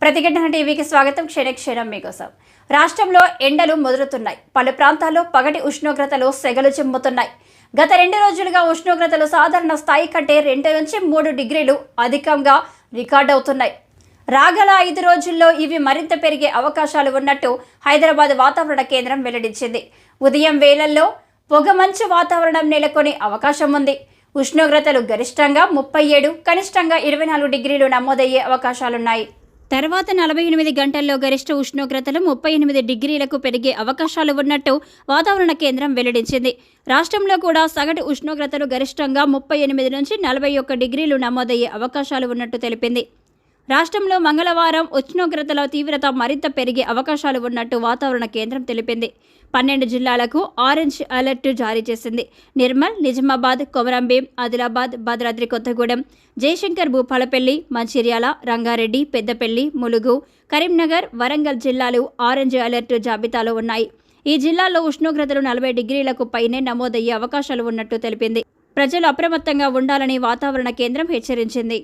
ప్రతిఘటన టీవీకి స్వాగతం. క్షణక్షణం మీకోసం. రాష్ట్రంలో ఎండలు ముదురుతున్నాయి. పలు ప్రాంతాల్లో పగటి ఉష్ణోగ్రతలు సెగలు చిమ్ముతున్నాయి. గత 2 రోజులుగా ఉష్ణోగ్రతలు సాధారణ స్థాయి కంటే 2 నుంచి 3 డిగ్రీలు అధికంగా రికార్డవుతున్నాయి. రాగల 5 రోజుల్లో ఇవి మరింత పెరిగే అవకాశాలు ఉన్నట్టు హైదరాబాద్ వాతావరణ కేంద్రం వెల్లడించింది. ఉదయం వేళల్లో పొగమంచు వాతావరణం నెలకొని అవకాశం ఉంది. ఉష్ణోగ్రతలు గరిష్టంగా 37, కనిష్టంగా 24 డిగ్రీలు నమోదయ్యే అవకాశాలున్నాయి. తర్వాత 48 గంటల్లో గరిష్ట ఉష్ణోగ్రతలు 38 డిగ్రీలకు పెరిగే అవకాశాలు ఉన్నట్టు వాతావరణ కేంద్రం వెల్లడించింది. రాష్ట్రంలో కూడా సగటు ఉష్ణోగ్రతలు గరిష్టంగా 38 నుంచి 41 డిగ్రీలు నమోదయ్యే అవకాశాలు ఉన్నట్టు తెలిపింది. రాష్ట్రంలో మంగళవారం ఉష్ణోగ్రతల తీవ్రత మరింత పెరిగే అవకాశాలు ఉన్నట్టు వాతావరణ కేంద్రం తెలిపింది. 12 జిల్లాలకు ఆరెంజ్ అలర్ట్ జారీ చేసింది. నిర్మల్, నిజామాబాద్, కొమరంభీం, ఆదిలాబాద్, భద్రాద్రి కొత్తగూడెం, జయశంకర్, భూపాలపల్లి, మంచిర్యాల, రంగారెడ్డి, పెద్దపల్లి, ములుగు, కరీంనగర్, వరంగల్ జిల్లాలు ఆరెంజ్ అలర్ట్ జాబితాలో ఉన్నాయి. ఈ జిల్లాల్లో ఉష్ణోగ్రతలు 40 డిగ్రీలకు పైనే నమోదయ్యే అవకాశాలు ఉన్నట్టు తెలిపింది. ప్రజలు అప్రమత్తంగా ఉండాలని వాతావరణ కేంద్రం హెచ్చరించింది.